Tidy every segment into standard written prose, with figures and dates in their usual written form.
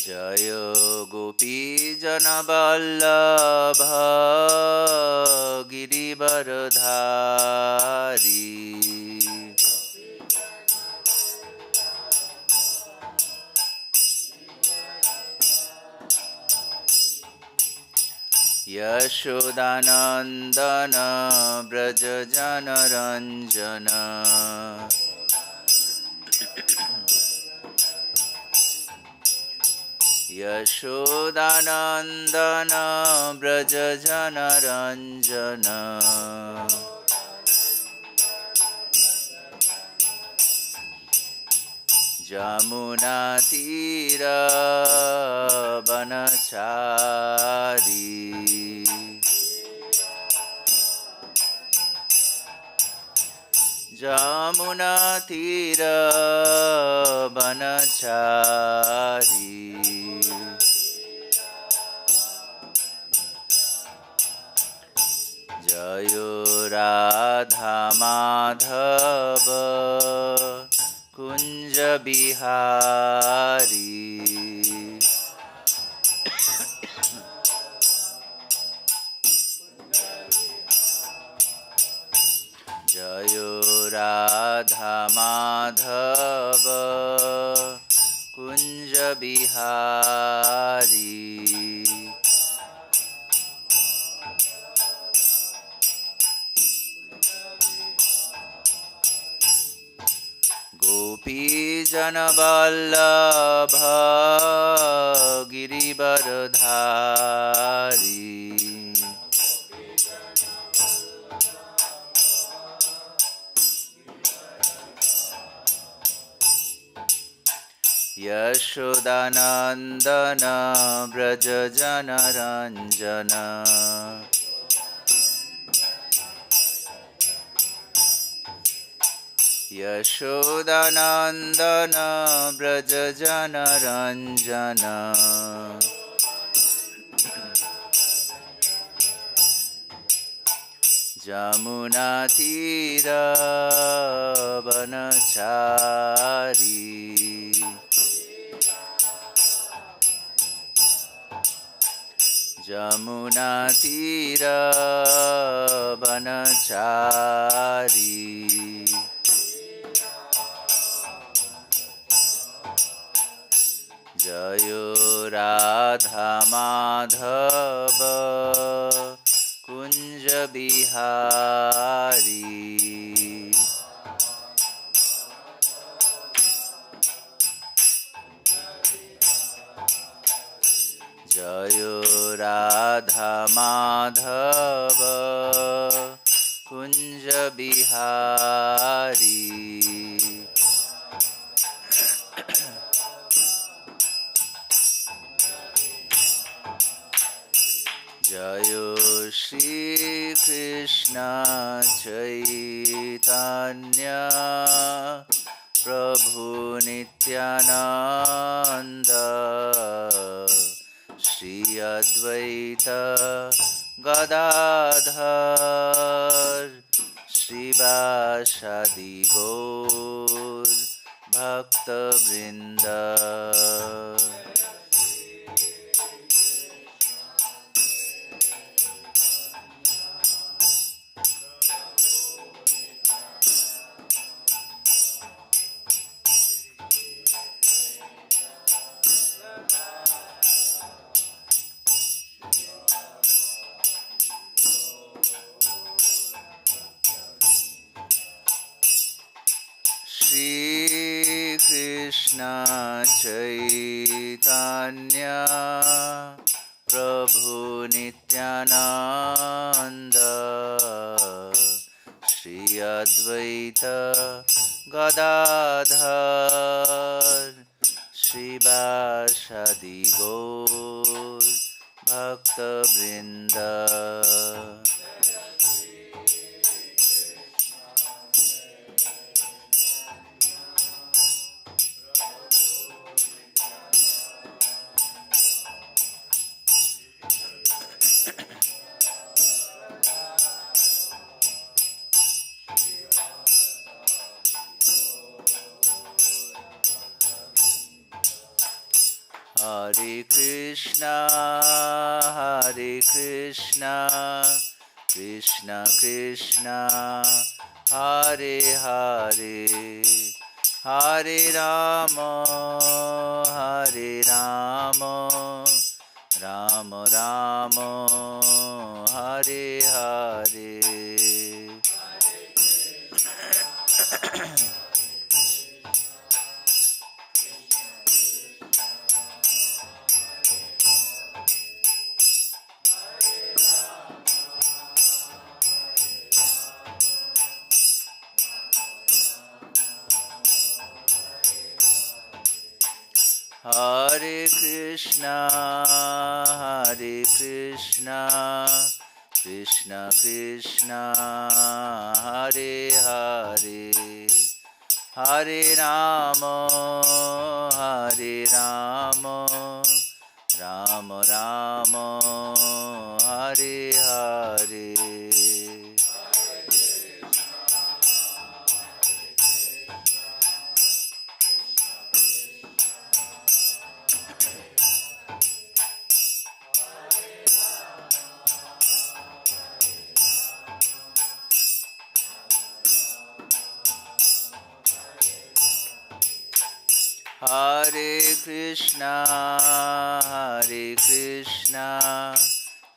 जय गोपीजनवल्लभ गिरिवरधारी यशोदानन्दन व्रज जनरञ्जन यशोदानन्दन व्रज जनरञ्जन यमुनातीरवनचारी यमुनातीरवनचारी जयो राधा माधव कुंज बिहारी जयो राधा माधव कुंज बिहारी गोपीजनवल्लभ गिरिवरधारी यशोदानन्दन व्रज जनरञ्जन यशोदानन्दन व्रज जनरञ्जन यमुनातीरवनचारी यमुनातीरवनचारी जयो राधा माधव कुंज बिहारी जयो राधा माधव कुंज बिहारी जयो श्री कृष्ण चैतन्य प्रभु नित्यानंद श्री अद्वैत गदाधर श्रीवासादि गौर भक्तवृंद Kṛṣṇa Chaitanya Prabhu Nityananda Shri Advaita Gadadhar Shrivasadi Gaur Bhakta Vrinda Hare Krishna, Krishna Krishna, Hare Hare, Hare Rama, Rama Rama, Hare Hare. Hare Krishna, Krishna Krishna, Hare Hare, Hare Rama, Rama Rama, Hare Hare. Hare Krishna,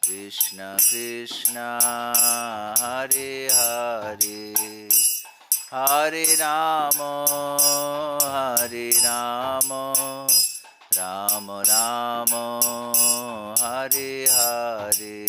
Krishna Krishna, Hare Hare, Hare Rama, Rama Rama, Hare Hare.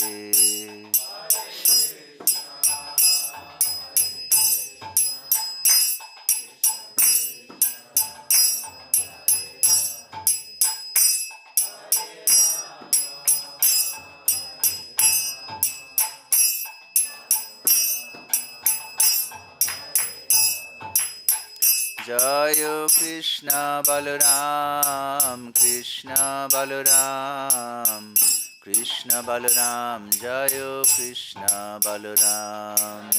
Jaya Krishna Balaram, Krishna Balaram, Jaya Krishna Balaram.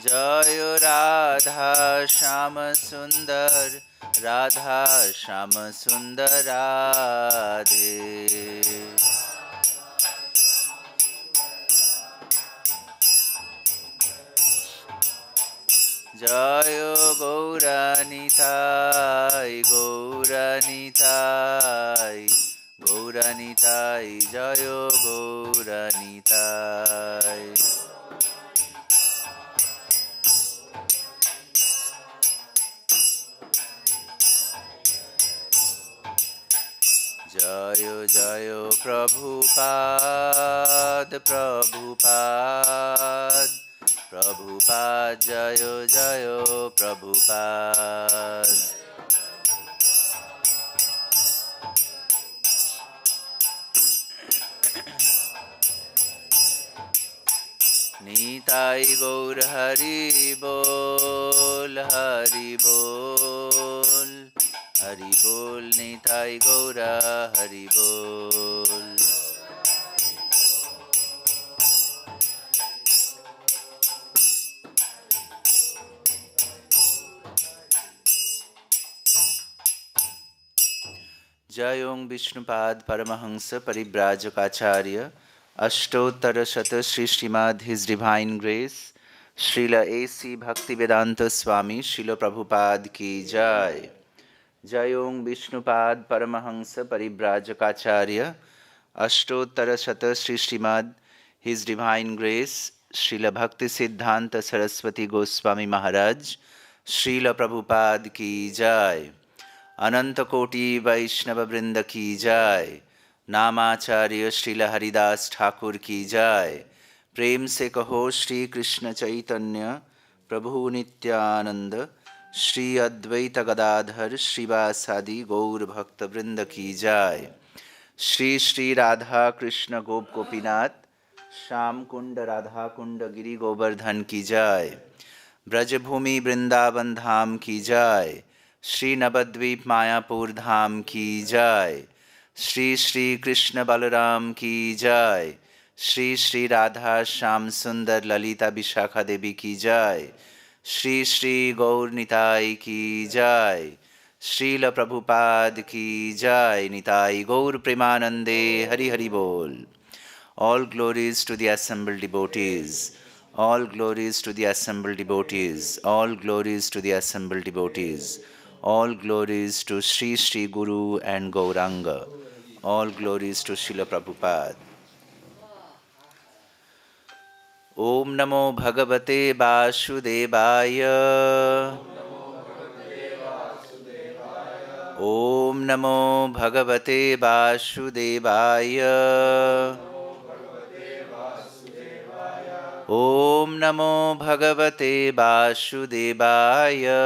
Jaya Radha Shama Sundar, Radha Shama Sundar Radhe. Jaya Gauranitai, Gauranitai, Jaya Gauranitai. Jayo Jayo Prabhupada, Prabhupada, Jayo Jayo Prabhupada. Nitai Gaur Hari Bol, Hari Bol, Hari Bol, Nitai Gaura Hari Bol. Jayong Vishnupad Paramahansa Paribrajakacarya Ashtottara Shata Sri Srimad His Divine Grace Srila A.C. Bhaktivedanta Swami Srila Prabhupada Ki Jai. Jayong Vishnupad Paramahansa Paribrajakacarya Ashtottara Shata Sri Srimad His Divine Grace Srila Bhakti Siddhanta Saraswati Goswami Maharaj Srila Prabhupada Ki Jai. Ananta Koti Vaishnava Vrinda Ki Jai. Namacharya Srila Haridas Thakur Ki Jai. Prem se kaho Shri Kṛṣṇa Chaitanya Prabhu Nityananda Shri Advaita Gadadhar Shrivasadi Gaur Bhakta Vrinda Ki Jai. Shri Shri Radha Krishna Gop Gopinath Sham Kunda Radha Kunda Giri Govardhan Ki Jai. Brajabhumi Vrindavan Dham Ki Jai. Shri Navadvip Mayapur Dham Ki Jai. Shri Shri Krishna Balaram Ki Jai. Shri Shri Radha Shyam Sundar Lalita Vishakha Devi ki jai. Shri Shri Gaur Nitai ki jai. Srila Prabhupada ki jai. Nitai Gaur Premanande Hari Hari Bol. All glories to the assembled devotees. All glories to the assembled devotees. All glories to the assembled devotees. All glories to Sri Sri Guru and Gauranga. All glories to Srila Prabhupada. Om Namo Bhagavate Vasudevaya. Om Namo Bhagavate Vasudevaya. Om Namo Bhagavate Vasudevaya.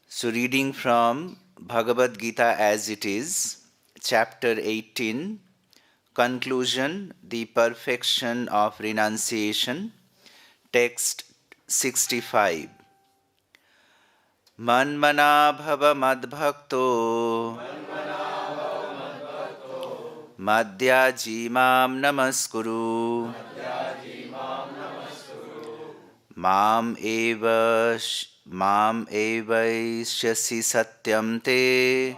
So reading from Bhagavad-Gita as it is, chapter 18, conclusion, the perfection of renunciation, text 65. Man-manā bhava mad-bhakto, mad-yājī mam namaskuru, mam evaiṣyasi satyam te,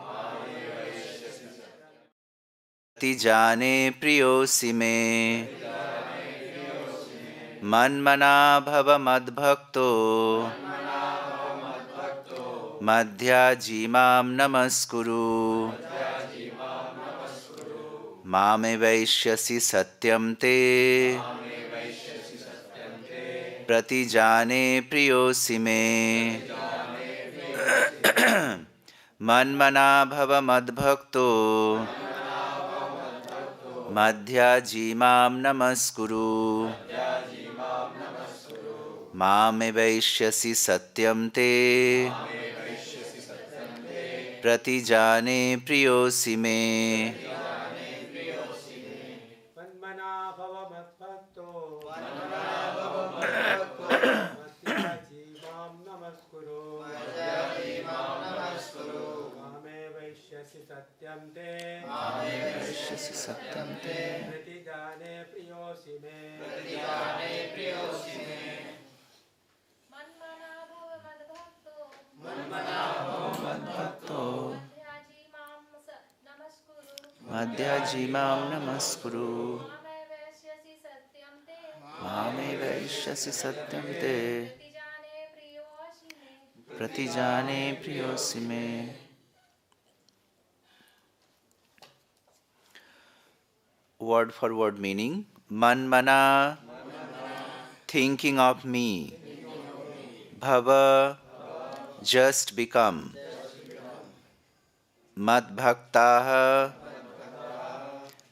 pratijāne priyo me. Man-manā bhava mad-bhakto, mad-yājī mam namaskuru, mam evaiṣyasi satyam te, pratijāne priyo me. Man-manā bhava mad-bhakto, mad-yājī mam namaskuru, mam evaiṣyasi satyam te, pratijāne priyo me. man-manā bhava mad-bhakto, mad-yājī mam namaskuru, mam evaiṣyasi satyam te, pratijāne priyo me. Mad-yājī mam namaskuru, mam evaiṣyasi satyam te, pratijāne priyo me. Word for word meaning. Man-manā, thinking of me. Bhava, just become. Mad-bhaktaḥ,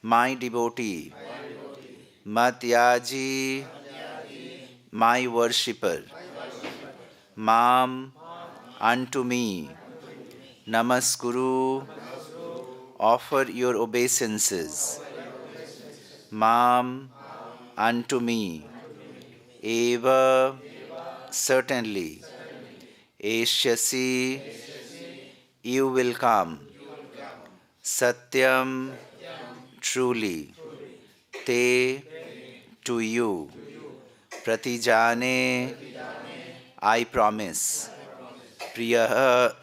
my devotee. Mat-yājī, my worshipper. Mam, unto me. Namaskuru, offer your obeisances. Mam, unto me. Eva, certainly. eṣyasi, you will come. Satyam, truly. Te, to you. Pratijāne, I promise. Priyaḥ,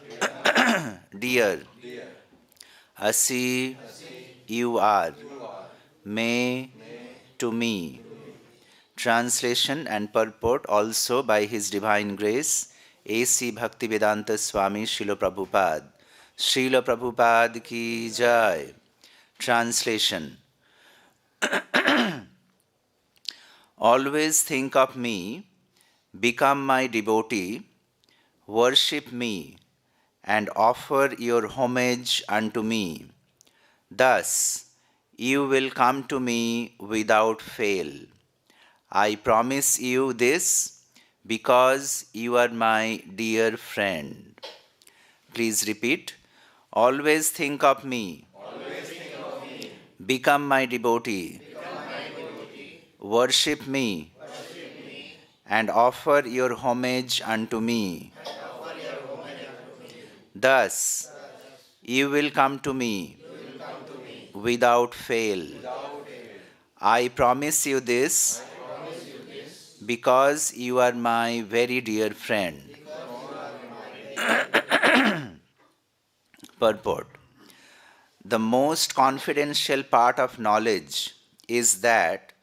dear. Eṣyasi, you are. Me, to me. Translation and purport also by His Divine Grace, A.C. Bhaktivedanta Swami Srila Prabhupada. Srila Prabhupada ki jai. Translation. Always think of me, become my devotee, worship me, and offer your homage unto me. Thus, you will come to me without fail. I promise you this because you are my dear friend. Please repeat. Always think of me. Become my devotee. Worship me. And offer your homage unto me. Thus, you will come to me without fail. I promise you this because you are my very dear friend. Purport. The most confidential part of knowledge is that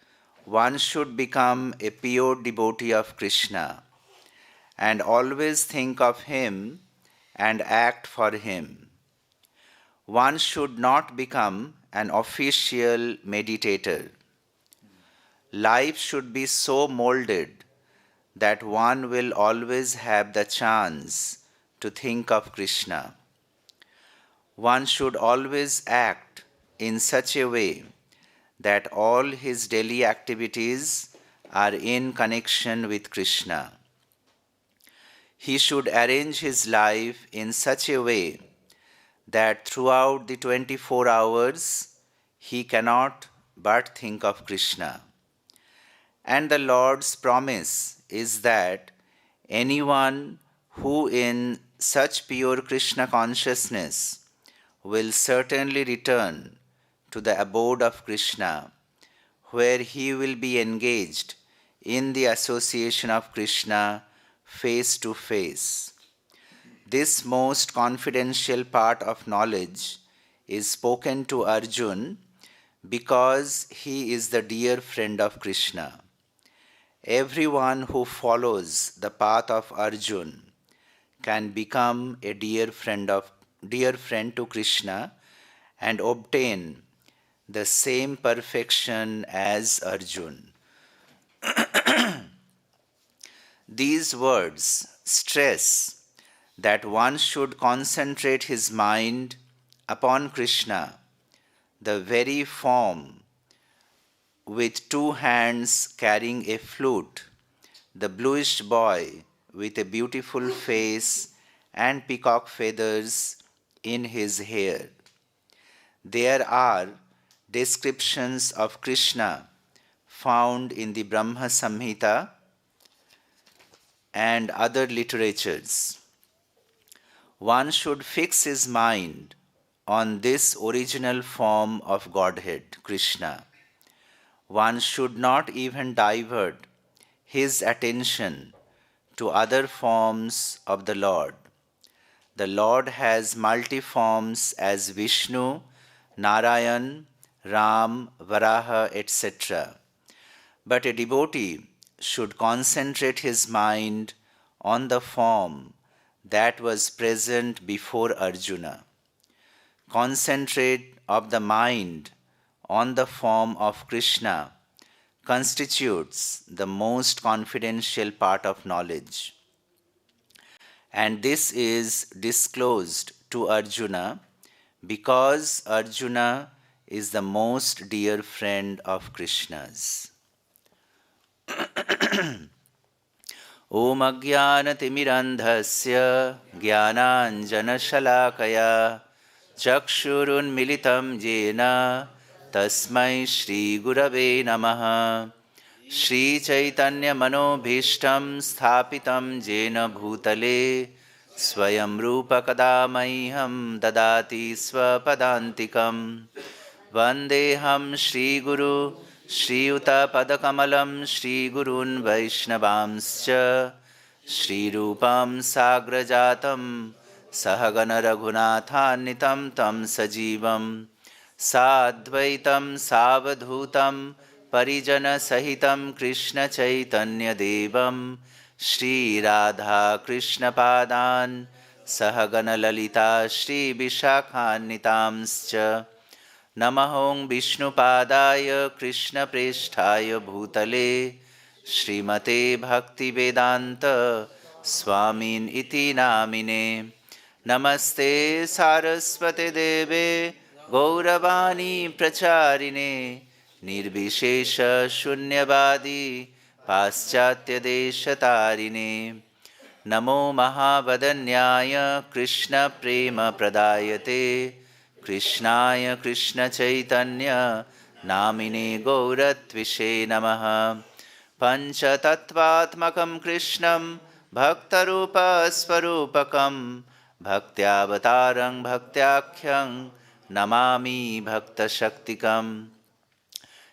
one should become a pure devotee of Kṛṣṇa and always think of him and act for him. One should not become an official meditator. Life should be so molded that one will always have the chance to think of Kṛṣṇa. One should always act in such a way that all his daily activities are in connection with Kṛṣṇa. He should arrange his life in such a way that throughout the 24 hours he cannot but think of Kṛṣṇa. And the Lord's promise is that anyone who in such pure Kṛṣṇa consciousness will certainly return to the abode of Kṛṣṇa, where he will be engaged in the association of Kṛṣṇa face to face. This most confidential part of knowledge is spoken to Arjuna because he is the dear friend of Kṛṣṇa. Everyone who follows the path of Arjuna can become a dear friend to Kṛṣṇa and obtain the same perfection as Arjuna. These words stress that one should concentrate his mind upon Kṛṣṇa, the very form with two hands carrying a flute, the bluish boy with a beautiful face and peacock feathers in his hair. There are descriptions of Kṛṣṇa found in the Brahma Samhita and other literatures. One should fix his mind on this original form of Godhead, Kṛṣṇa. One should not even divert his attention to other forms of the Lord. The Lord has multi-forms as Vishnu, Narayan, Ram, Varaha, etc. But a devotee should concentrate his mind on the form that was present before Arjuna. Concentrate of the mind on the form of Kṛṣṇa constitutes the most confidential part of knowledge. And this is disclosed to Arjuna because Arjuna is the most dear friend of Kṛṣṇa's. Om Ajnana-timirandhasya Jnananjana-shalakaya Chakshurunmilitam Jena Tasmai Shri Gurave Namaha. Shri Chaitanya Manobhishtam Sthapitam Jena Bhutale Swayam Rupa Kadamaiham Dadati Swapadantikam Vandeham Shri Guru Shri Yuta Padakamalam Shri Gurun Vaishnavamscha Shri Rupam Sagrajatam Sahagana Raghunathannitam Tam Sajivam Sadvaitam Savadhutam Parijana Sahitam Kṛṣṇa Chaitanya Devam Shri Radha Kṛṣṇa Padan Sahagana Lalita Shri Vishakhannitamscha Namahom Vishnu Padaya Kṛṣṇa Preshthaya Bhutale Srimate Bhakti Vedanta Swamin Iti Namine Namaste Saraswate Deve Gauravani Pracharine Nirvishesha Shunyavadi Paschatya Deshatarine Namo Mahavadanyaya Kṛṣṇa Prema Pradayate Kṛṣṇāya Kṛṣṇa Chaitanya Namine Gauratvishe Namaha Panchatattvatmakam Kṛṣṇam Bhaktarupa Svarupakam Bhaktyavatarang Bhaktyakhyang namami bhakta shaktikam.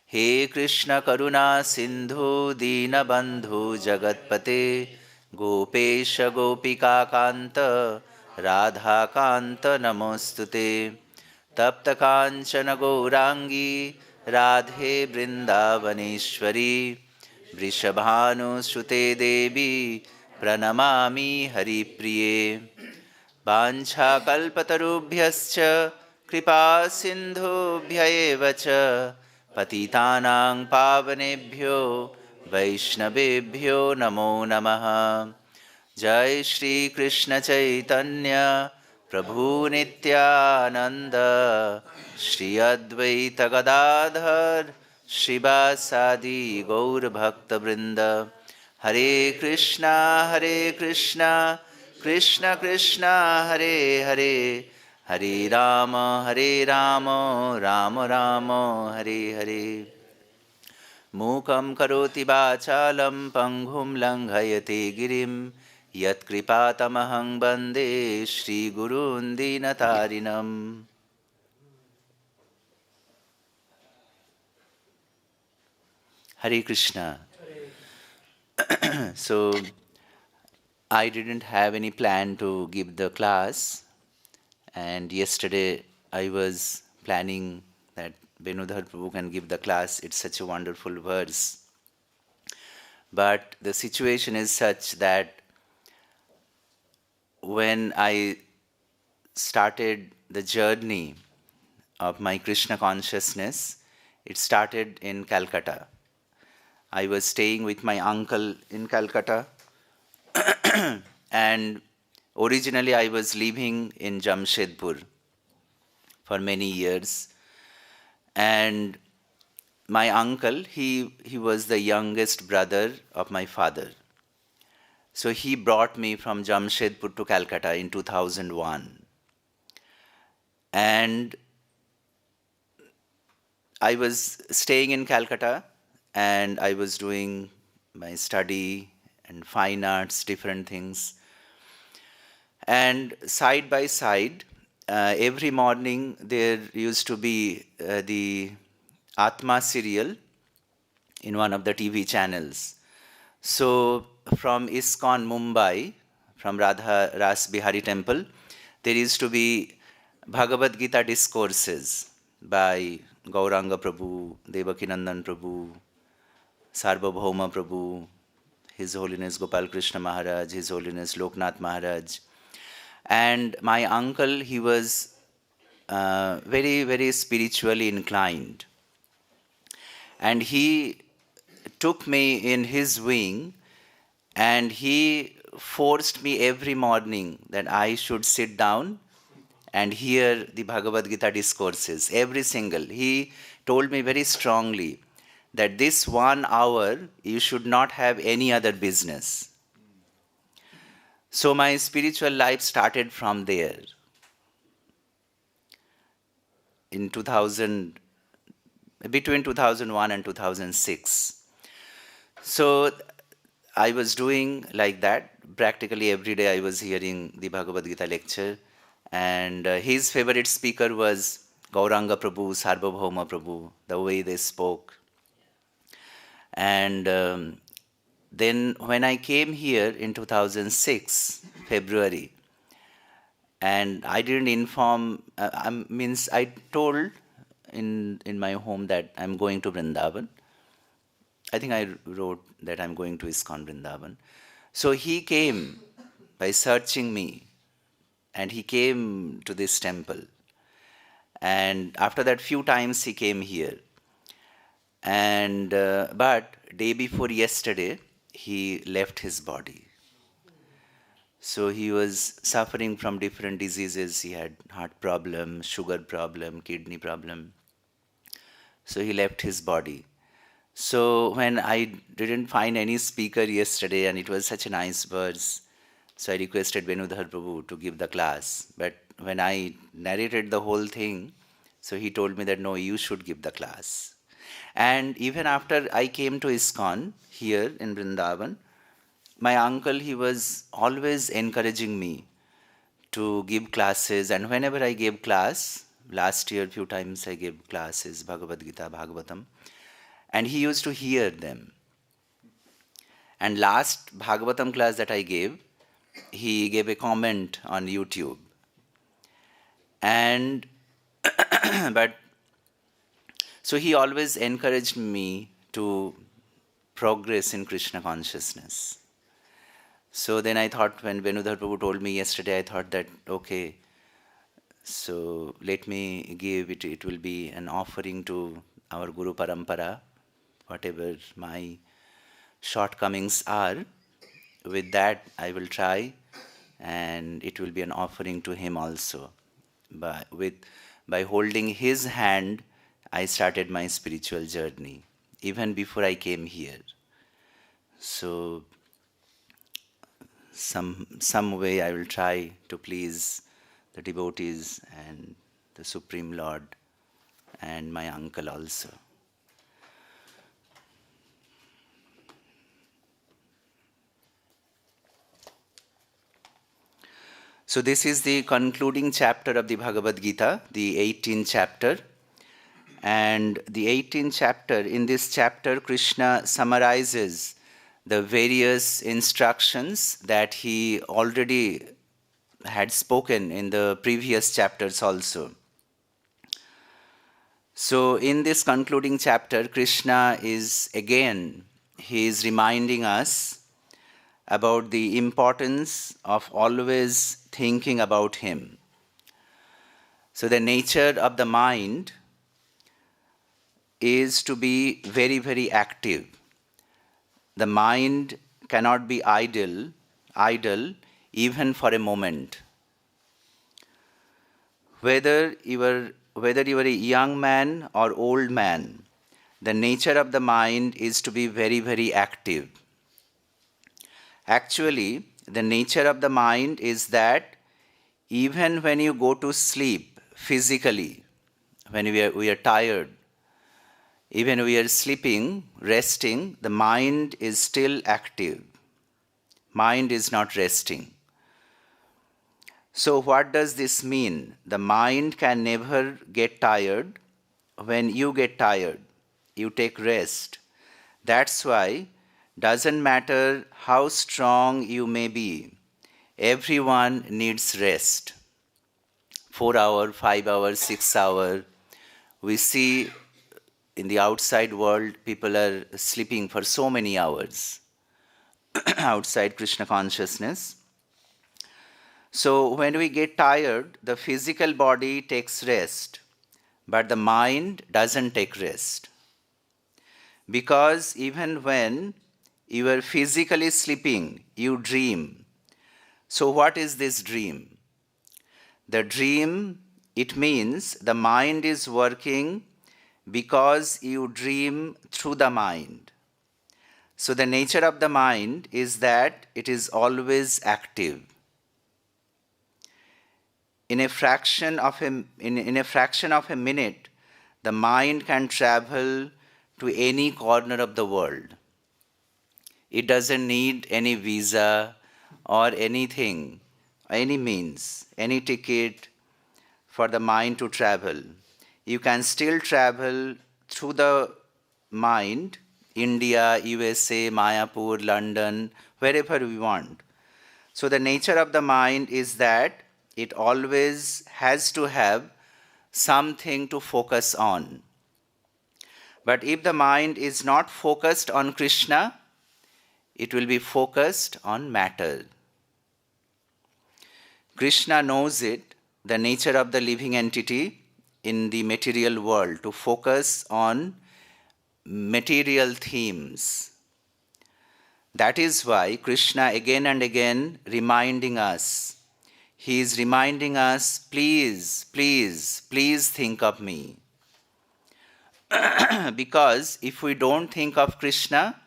He Krishna Karuna Sindhu Deenabandhu Jagatpate Gopesha Gopika Kanta Radha Kanta Namostute Tapta Kanchana Gaurangi Radhe Vrindavaneshwari Vrishabhanu Sute Devi Pranamami Hari Priye Vancha kalpatarubhyascha kripa sindhubhya eva cha patitanang pavanebhyo vaishnavebhyo namo namaha. Jai Shri Krishna Chaitanya Prabhu Nityananda Shri Advaita Gadadhar Shivasadi Gaur Bhakta Vrinda. Hare Krishna Krishna Krishna Hare Hare Hare Rama Rama Rama Hare Hare. Mukam karoti vachalam panghum langhayate girim yat kripatamahang bande Shri Gurun Dinatarinam. Hare Krishna. So, I didn't have any plan to give the class, and yesterday I was planning that Venudhar Prabhu can give the class. It's such a wonderful verse. But the situation is such that when I started the journey of my Krishna consciousness, it started in Calcutta. I was staying with my uncle in Calcutta, and originally I was living in Jamshedpur for many years. And my uncle, he was the youngest brother of my father. So he brought me from Jamshedpur to Calcutta in 2001. And I was staying in Calcutta, and I was doing my study and fine arts, different things. And side by side, every morning there used to be the Atma serial in one of the TV channels. So from ISKCON Mumbai, from Radha Ras Bihari temple, there used to be Bhagavad-Gita discourses by Gauranga Prabhu, Devakinandan Prabhu, Sarvabhauma Prabhu, His Holiness Gopal Krishna Maharaj, His Holiness Loknath Maharaj. And my uncle, he was very, very spiritually inclined. And he took me in his wing, and he forced me every morning that I should sit down and hear the Bhagavad Gita discourses, every single. He told me very strongly that this 1 hour you should not have any other business. So my spiritual life started from there. In between 2001 and 2006. So I was doing like that. Practically every day I was hearing the Bhagavad Gita lecture. And his favorite speaker was Gauranga Prabhu, Sarvabhauma Prabhu, the way they spoke. And then when I came here in 2006, February, and I didn't inform, I told in my home that I'm going to Vrindavan. I think I wrote that I'm going to ISKCON Vrindavan. So he came by searching me, and he came to this temple. And after that, few times he came here. And but day before yesterday, he left his body. So he was suffering from different diseases. He had heart problem, sugar problem, kidney problem. So he left his body. So when I didn't find any speaker yesterday, and it was such a nice verse, so I requested Venudhar Prabhu to give the class. But when I narrated the whole thing, so he told me that no, you should give the class. And even after I came to ISKCON here in Vrindavan, my uncle, he was always encouraging me to give classes. And whenever I gave class, Last year, few times I gave classes, Bhagavad-Gita, Bhagavatam, and he used to hear them. And last Bhagavatam class that I gave, he gave a comment on YouTube. And but so he always encouraged me to progress in Krishna consciousness. So then I thought, when Venudhar Prabhu told me yesterday, I thought that, okay, so let me give it, it will be an offering to our Guru Parampara, whatever my shortcomings are. With that, I will try, and it will be an offering to him also. By holding his hand, I started my spiritual journey, even before I came here. So, some way I will try to please the devotees and the Supreme Lord and my uncle also. So this is the concluding chapter of the Bhagavad-Gita, the 18th chapter. And the 18th chapter, in this chapter, Kṛṣṇa summarizes the various instructions that he already had spoken in the previous chapters also. So in this concluding chapter, Kṛṣṇa he is reminding us about the importance of always thinking about him. So the nature of the mind is to be very, very active. The mind cannot be idle even for a moment. Whether you are a young man or old man, the nature of the mind is to be very, very active. Actually, the nature of the mind is that even when you go to sleep physically, when we are tired, even we are sleeping, resting, the mind is still active. Mind is not resting. So what does this mean? The mind can never get tired. When you get tired, you take rest. That's why doesn't matter how strong you may be, everyone needs rest. 4 hours, 5 hours, 6 hours. We see in the outside world, people are sleeping for so many hours outside Krishna consciousness. So when we get tired, the physical body takes rest, but the mind doesn't take rest. Because even when you are physically sleeping, you dream. So what is this dream? The dream, it means the mind is working because you dream through the mind. So the nature of the mind is that it is always active. In a fraction of a minute, the mind can travel to any corner of the world. It doesn't need any visa or anything, any means, any ticket for the mind to travel. You can still travel through the mind, India, USA, Mayapur, London, wherever we want. So the nature of the mind is that it always has to have something to focus on. But if the mind is not focused on Krishna, it will be focused on matter. Krishna knows it, the nature of the living entity in the material world, to focus on material themes. That is why Krishna again and again reminding us, he is reminding us, please, please, please think of me. Because if we don't think of Krishna,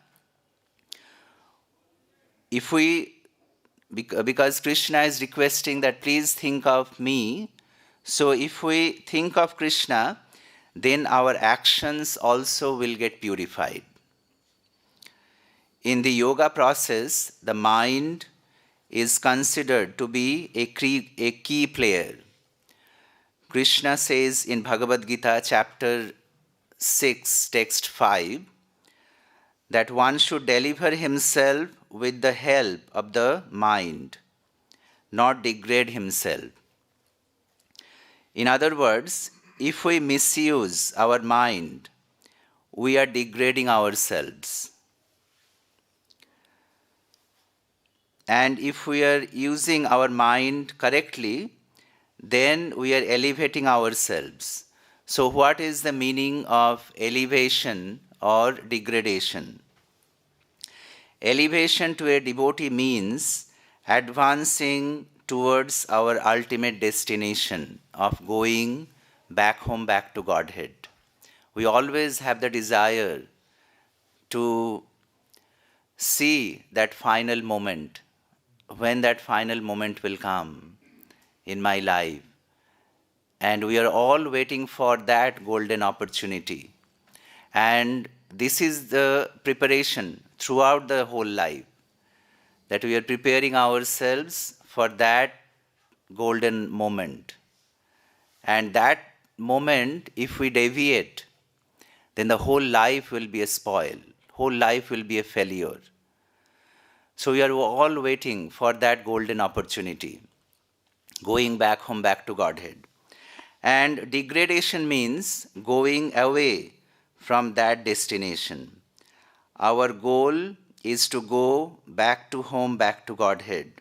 because Krishna is requesting that please think of me, so if we think of Krishna, then our actions also will get purified. In the yoga process, the mind is considered to be a key player. Kṛṣṇa says in Bhagavad-Gita chapter 6, text 5, that one should deliver himself with the help of the mind, not degrade himself. In other words, if we misuse our mind, we are degrading ourselves. And if we are using our mind correctly, then we are elevating ourselves. So what is the meaning of elevation or degradation? Elevation to a devotee means advancing towards our ultimate destination of going back home, back to Godhead. We always have the desire to see that final moment, when that final moment will come in my life. And we are all waiting for that golden opportunity. And this is the preparation throughout the whole life, that we are preparing ourselves for that golden moment. And that moment, if we deviate, then the whole life will be a spoil, whole life will be a failure. So we are all waiting for that golden opportunity, going back home, back to Godhead. And degradation means going away from that destination. Our goal is to go back to home, back to Godhead.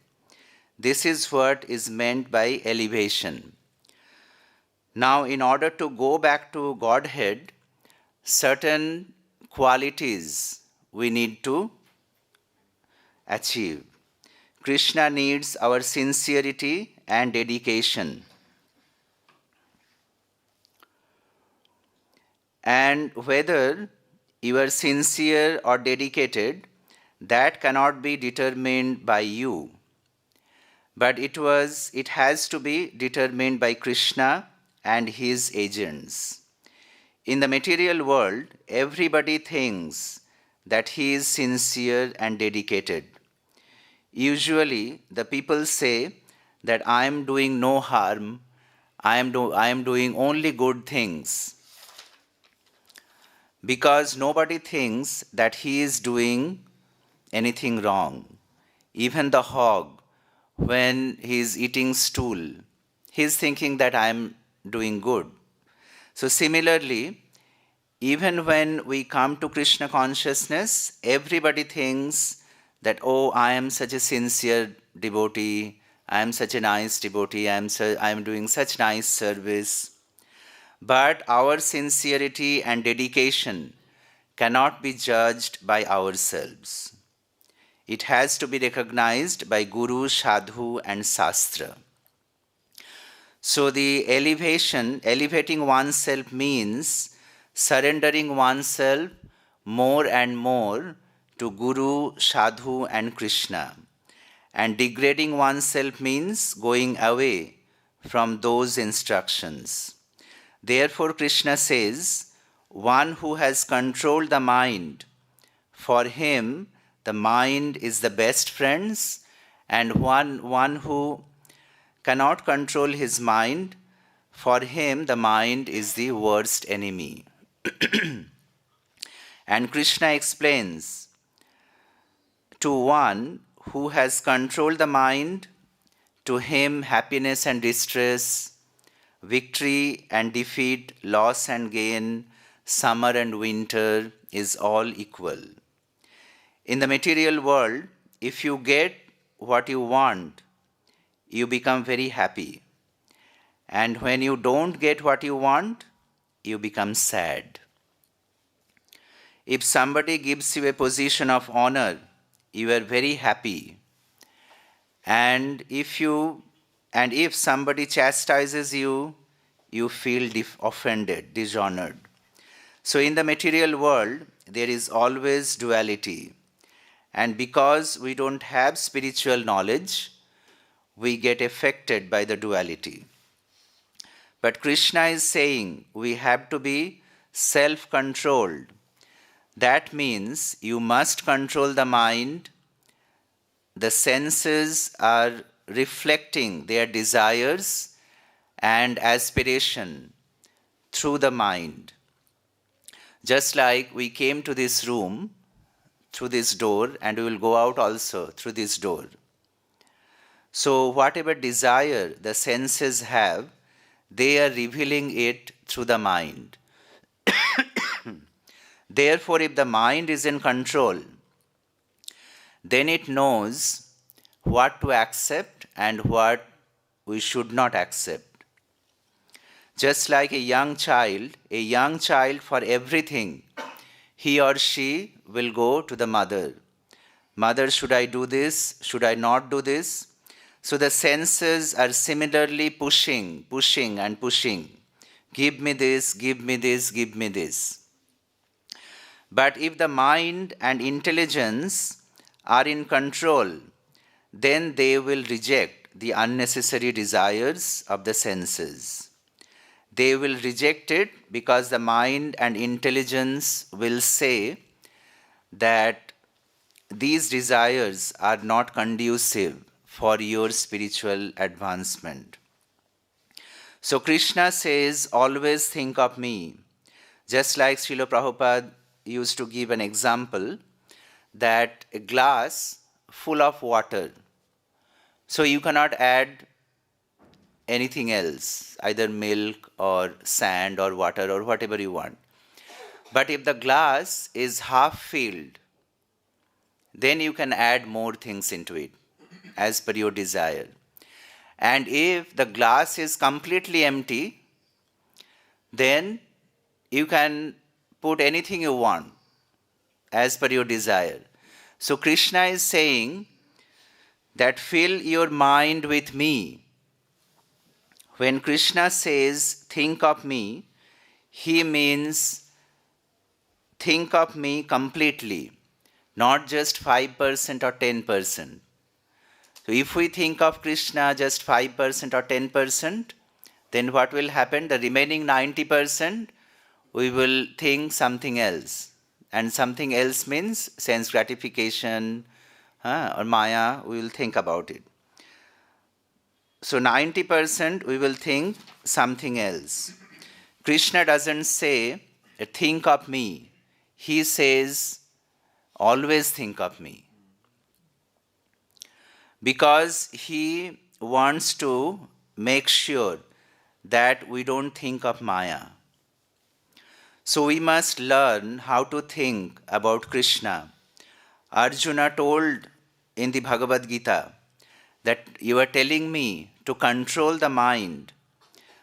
This is what is meant by elevation. Now, in order to go back to Godhead, certain qualities we need to achieve. Kṛṣṇa needs our sincerity and dedication. And whether you are sincere or dedicated, that cannot be determined by you. But it has to be determined by Kṛṣṇa and his agents. In the material world, everybody thinks that he is sincere and dedicated. Usually, the people say that I am doing no harm, I am doing only good things, because nobody thinks that he is doing anything wrong. Even the hog, when he is eating stool, he is thinking that I am doing good. So similarly, even when we come to Kṛṣṇa consciousness, everybody thinks that, oh, I am such a sincere devotee, I am such a nice devotee, I am doing such nice service. But our sincerity and dedication cannot be judged by ourselves. It has to be recognized by Guru, Sadhu, and Shastra. So the elevating oneself means surrendering oneself more and more to Guru, Sadhu, and Kṛṣṇa. And degrading oneself means going away from those instructions. Therefore, Kṛṣṇa says, one who has controlled the mind, for him the mind is the best friends, and one who cannot control his mind, for him the mind is the worst enemy. And Kṛṣṇa explains, to one who has controlled the mind, to him happiness and distress, victory and defeat, loss and gain, summer and winter is all equal. In the material world, if you get what you want, you become very happy. And when you don't get what you want, you become sad. If somebody gives you a position of honor, you are very happy. And if somebody chastises you, you feel offended, dishonored. So in the material world, there is always duality. And because we don't have spiritual knowledge, we get affected by the duality. But Kṛṣṇa is saying we have to be self-controlled. That means you must control the mind. The senses are reflecting their desires, and aspiration through the mind. Just like we came to this room through this door, and we will go out also through this door. So whatever desire the senses have, they are revealing it through the mind. Therefore, if the mind is in control, then it knows what to accept and what we should not accept. Just like a young child for everything, he or she will go to the mother. Mother, should I do this? Should I not do this? So the senses are similarly pushing. Give me this, give me this, give me this. But if the mind and intelligence are in control, then they will reject the unnecessary desires of the senses. They will reject it because the mind and intelligence will say that these desires are not conducive for your spiritual advancement. So Kṛṣṇa says, always think of me. Just like Srila Prabhupada used to give an example, that a glass full of water, so you cannot add anything else, either milk or sand or water or whatever you want. But if the glass is half filled, then you can add more things into it as per your desire. And if the glass is completely empty, then you can put anything you want as per your desire. So Kṛṣṇa is saying that fill your mind with me. When Kṛṣṇa says think of me, he means think of me completely, not just 5% or 10%. So if we think of Kṛṣṇa just 5% or 10%, then what will happen? The remaining 90%, we will think something else. And something else means sense gratification or maya, we will think about it. So 90% we will think something else. Kṛṣṇa doesn't say, think of me. He says, always think of me. Because he wants to make sure that we don't think of maya. So we must learn how to think about Kṛṣṇa. Arjuna told in the Bhagavad-Gita that you are telling me to control the mind.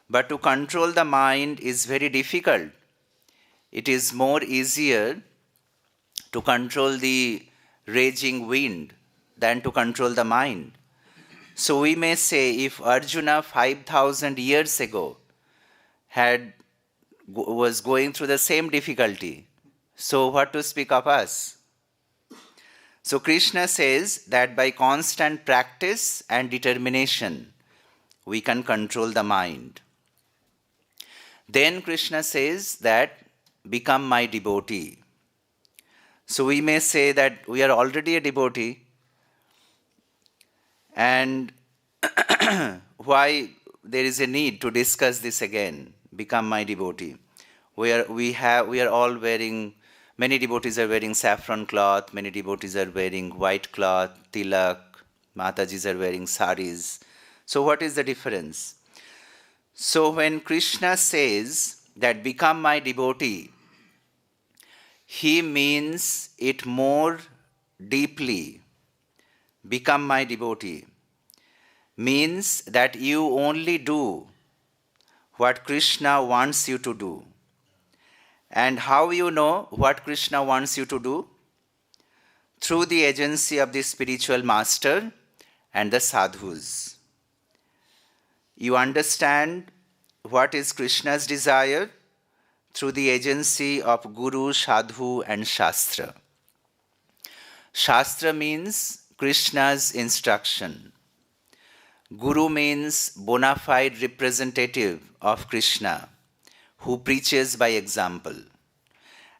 But to control the mind is very difficult. It is more easier to control the raging wind than to control the mind. So we may say if Arjuna 5,000 years ago was going through the same difficulty, so what to speak of us? So Kṛṣṇa says that by constant practice and determination, we can control the mind. Then Kṛṣṇa says that become my devotee. So we may say that we are already a devotee, and why there is a need to discuss this again, become my devotee. We are all wearing, many devotees are wearing saffron cloth, many devotees are wearing white cloth, tilak, Matajis are wearing saris. So what is the difference? So when Kṛṣṇa says that become my devotee, he means it more deeply. Become my devotee means that you only do what Kṛṣṇa wants you to do. And how you know what Kṛṣṇa wants you to do? Through the agency of the spiritual master and the sadhus. You understand what is Kṛṣṇa's desire through the agency of Guru, Sadhu and Shastra. Shastra means Kṛṣṇa's instruction. Guru means bona fide representative of Kṛṣṇa, who preaches by example.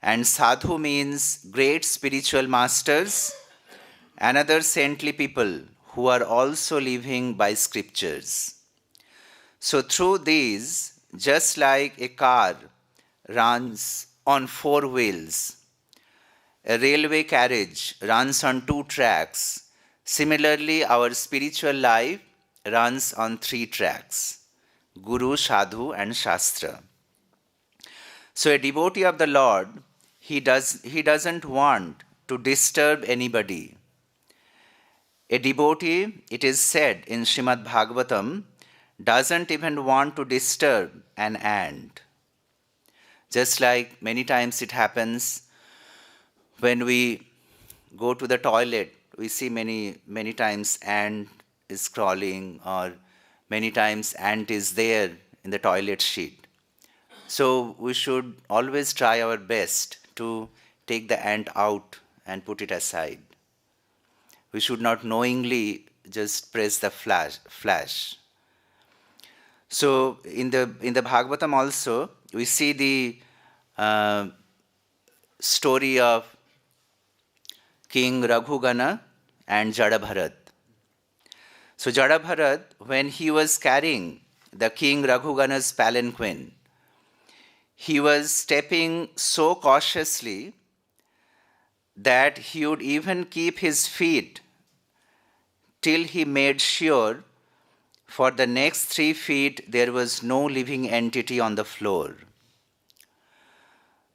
And Sadhu means great spiritual masters and other saintly people who are also living by scriptures. So through these, just like a car runs on four wheels, a railway carriage runs on two tracks, similarly our spiritual life runs on three tracks: Guru, Sadhu and Shastra. So a devotee of the Lord, he doesn't want to disturb anybody. A devotee, it is said in Srimad Bhagavatam, doesn't even want to disturb an ant. Just like many times it happens when we go to the toilet, we see many times ant is crawling, or many times ant is there in the toilet sheet. So we should always try our best to take the ant out and put it aside. We should not knowingly just press the flash. So in the Bhagavatam also, we see the story of King Raghugana and Jadabharat. So Jadabharat, when he was carrying the King Raghugana's palanquin, he was stepping so cautiously that he would even keep his feet till he made sure for the next 3 feet there was no living entity on the floor.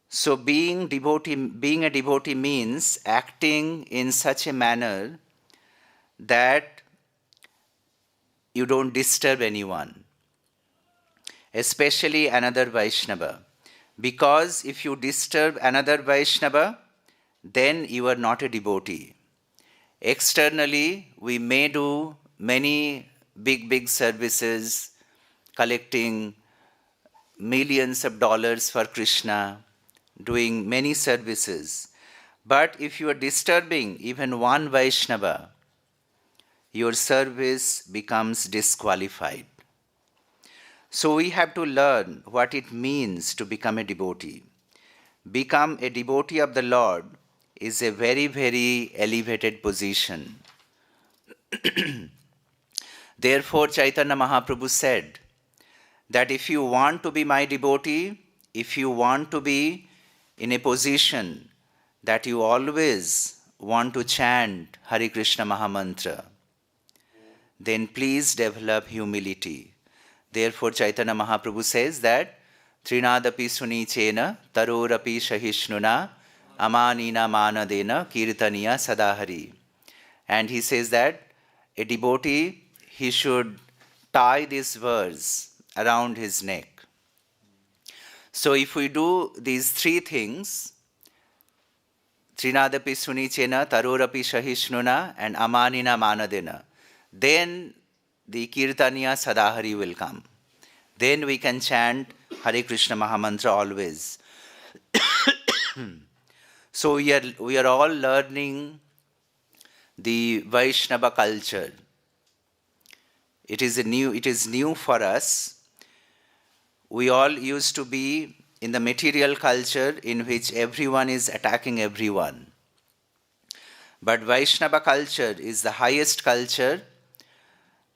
So being a devotee means acting in such a manner that you don't disturb anyone, especially another Vaishnava. Because if you disturb another Vaishnava, then you are not a devotee. Externally, we may do many big services, collecting millions of dollars for Kṛṣṇa, doing many services. But if you are disturbing even one Vaishnava, your service becomes disqualified. So we have to learn what it means to become a devotee. Become a devotee of the Lord is a very elevated position. Therefore, Chaitanya Mahaprabhu said that if you want to be my devotee, if you want to be in a position that you always want to chant Hare Krishna Mahamantra, then please develop humility. Therefore, Chaitanya Mahaprabhu says that Trinadapi sunichena tarorapi shahishnuna amanina manadena kirtaniya sadahari. And he says that a devotee, he should tie this verse around his neck. So if we do these three things, Trinadapi sunichena tarorapi shahishnuna and amanina manadena, then the Kirtaniya Sadahari will come. Then we can chant Hare Krishna Mahamantra always. So we are all learning the Vaishnava culture. It is new for us. We all used to be in the material culture in which everyone is attacking everyone. But Vaishnava culture is the highest culture,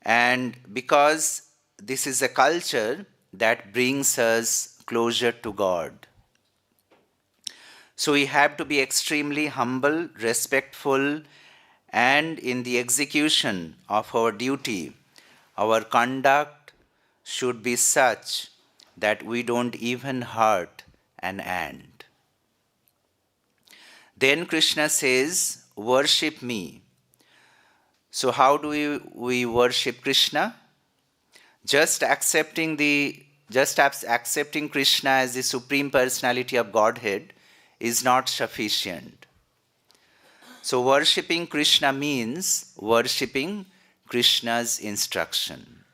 and because this is a culture that brings us closer to God. So we have to be extremely humble, respectful, and in the execution of our duty, our conduct should be such that we don't even hurt an ant. Then Kṛṣṇa says, worship me. So how do we worship Kṛṣṇa? Just accepting Kṛṣṇa as the Supreme Personality of Godhead is not sufficient. So worshipping Kṛṣṇa means worshipping Kṛṣṇa's instruction.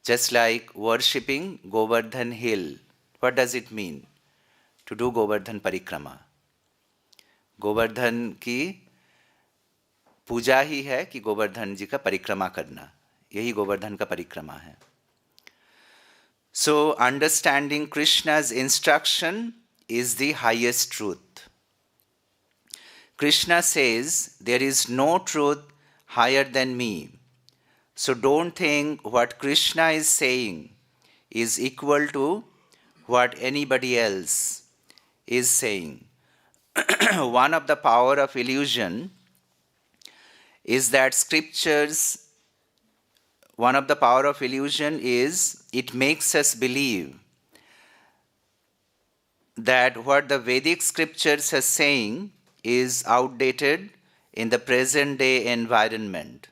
Just like worshipping Govardhan Hill. What does it mean? To do Govardhan Parikrama. Govardhan की पूजा ही है कि गोवर्धन जी का परिक्रमा करना. यही गोवर्धन का परिक्रमा है. So understanding Kṛṣṇa's instruction is the highest truth. Kṛṣṇa says, there is no truth higher than me. So don't think what Kṛṣṇa is saying is equal to what anybody else is saying. One of the power of illusion is that one of the power of illusion is it makes us believe that what the Vedic scriptures are saying is outdated in the present day environment.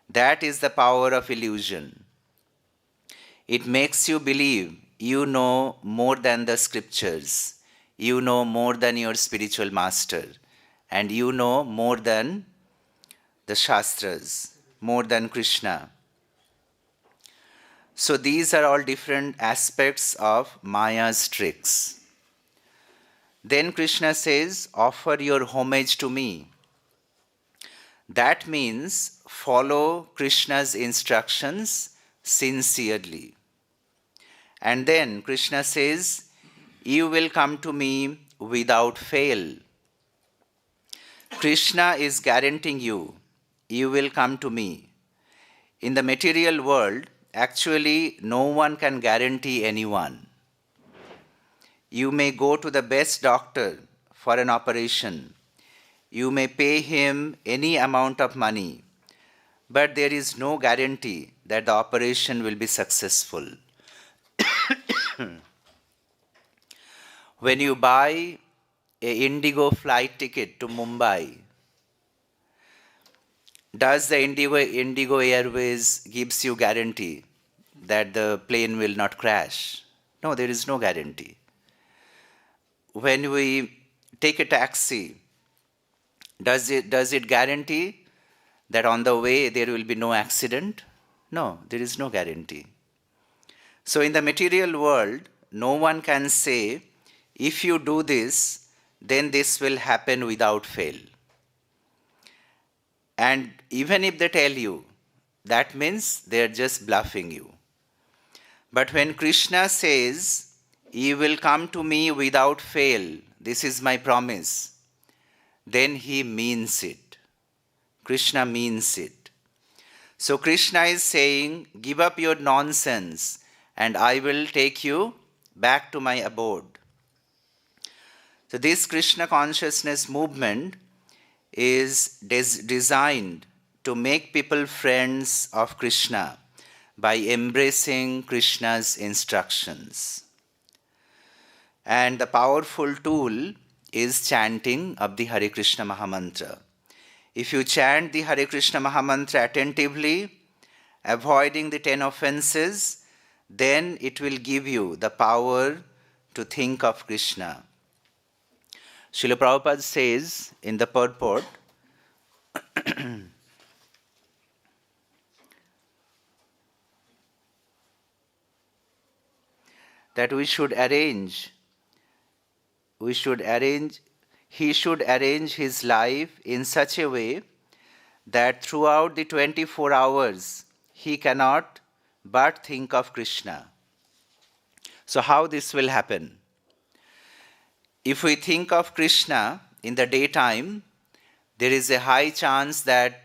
That is the power of illusion. It makes you believe you know more than the scriptures, you know more than your spiritual master, and you know more than the Shastras, more than Kṛṣṇa. So these are all different aspects of Maya's tricks. Then Kṛṣṇa says, offer your homage to me. That means follow Kṛṣṇa's instructions sincerely. And then Kṛṣṇa says, you will come to me without fail. Kṛṣṇa is guaranteeing you, you will come to me. In the material world, actually no one can guarantee anyone. You may go to the best doctor for an operation. You may pay him any amount of money, but there is no guarantee that the operation will be successful. When you buy an Indigo flight ticket to Mumbai, does the Indigo Airways gives you guarantee that the plane will not crash? No, there is no guarantee. When we take a taxi, does it guarantee that on the way there will be no accident? No, there is no guarantee. So in the material world, no one can say, if you do this, then this will happen without fail. And even if they tell you, that means they are just bluffing you. But when Kṛṣṇa says, you will come to me without fail, this is my promise, then he means it. Kṛṣṇa means it. So Kṛṣṇa is saying, give up your nonsense and I will take you back to my abode. So this Kṛṣṇa consciousness movement is designed to make people friends of Kṛṣṇa by embracing Kṛṣṇa's instructions. And the powerful tool is chanting of the Hare Krishna Mahamantra. If you chant the Hare Krishna Mahamantra attentively, avoiding the 10 offenses, then it will give you the power to think of Kṛṣṇa. Srila Prabhupada says in the Purport, that he should arrange his life in such a way that throughout the 24 hours he cannot but think of Kṛṣṇa. So how this will happen? If we think of Kṛṣṇa in the daytime, there is a high chance that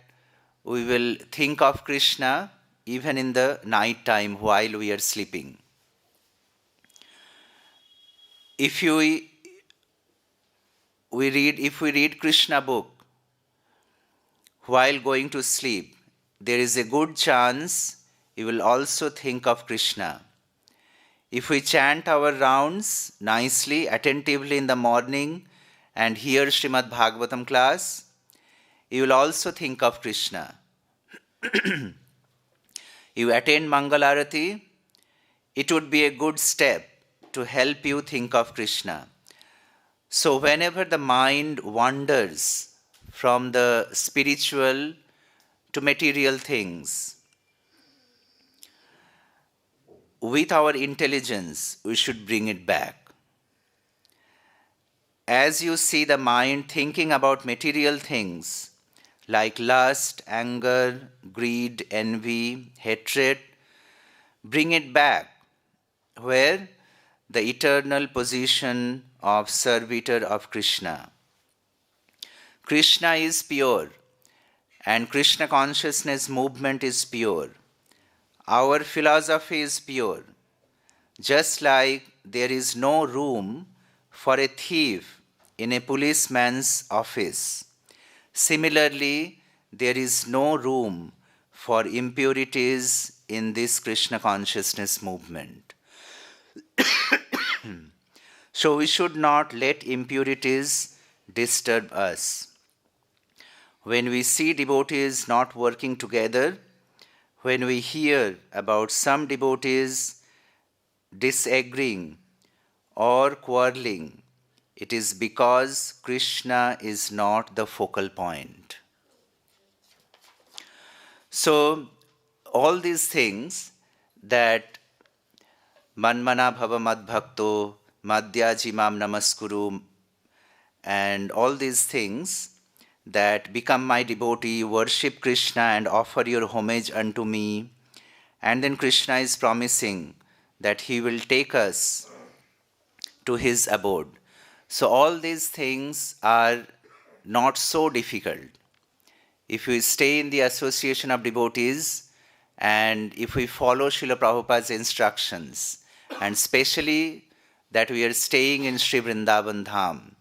we will think of Kṛṣṇa even in the night time while we are sleeping. If we read Kṛṣṇa book while going to sleep, there is a good chance you will also think of Kṛṣṇa. If we chant our rounds nicely, attentively in the morning and hear Srimad Bhagavatam class, you will also think of Kṛṣṇa. You attend Mangalarati, it would be a good step to help you think of Kṛṣṇa. So whenever the mind wanders from the spiritual to material things, with our intelligence, we should bring it back. As you see the mind thinking about material things like lust, anger, greed, envy, hatred, bring it back where the eternal position of servitor of Kṛṣṇa. Kṛṣṇa is pure and Kṛṣṇa consciousness movement is pure. Our philosophy is pure. Just like there is no room for a thief in a policeman's office, similarly, there is no room for impurities in this Krishna consciousness movement. So we should not let impurities disturb us. When we see devotees not working together, when we hear about some devotees disagreeing or quarreling, it is because Krishna is not the focal point. So, all these things that man-manā bhava mad-bhakto, mad-yājī namaskuru, and all these things that become my devotee, worship Krishna and offer your homage unto me, and then Krishna is promising that he will take us to his abode. So all these things are not so difficult. If we stay in the association of devotees and if we follow Srila Prabhupada's instructions, and especially that we are staying in Sri Vrindavan Dham,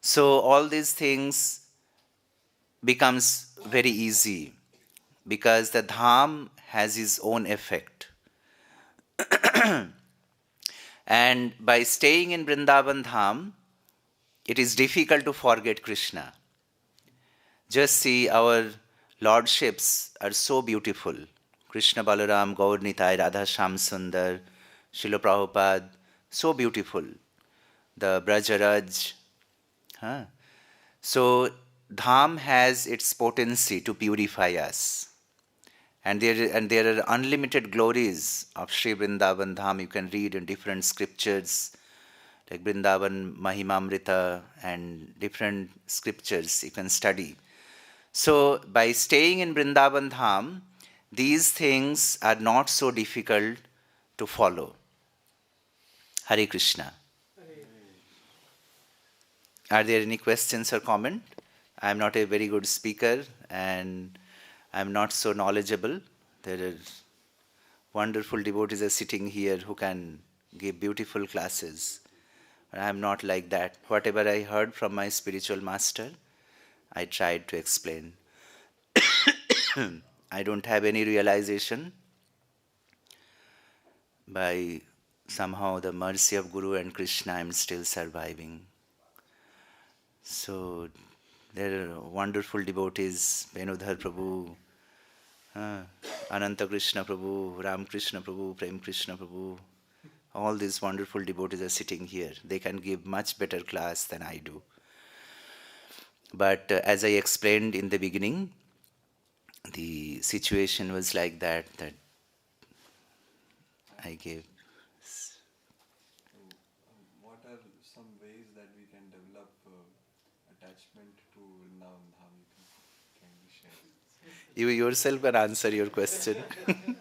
so all these things becomes very easy because the Dham has its own effect. And by staying in Vrindavan Dham, it is difficult to forget Krishna. Just see, our lordships are so beautiful. Krishna Balaram, Gaur Nitai, Radha Shyam Sundar, Srila Prabhupada, so beautiful. The Brajaraj. So, Dham has its potency to purify us. And there are unlimited glories of Sri Vrindavan Dham. You can read in different scriptures, like Vrindavan Mahimamrita and different scriptures you can study. So, by staying in Vrindavan Dham, these things are not so difficult to follow. Hare Krishna. Are there any questions or comment? I am not a very good speaker and I am not so knowledgeable. There are wonderful devotees are sitting here who can give beautiful classes. But I am not like that. Whatever I heard from my spiritual master, I tried to explain. I don't have any realization. By somehow the mercy of Guru and Krishna, I am still surviving. So there are wonderful devotees, Venudhar Prabhu, Ananta Krishna Prabhu, Ram Krishna Prabhu, Prem Krishna Prabhu. All these wonderful devotees are sitting here. They can give much better class than I do. But as I explained in the beginning, the situation was like that I gave. What are some ways that we can develop attachment to Vrindavan Dham? Can we share? You yourself can answer your question.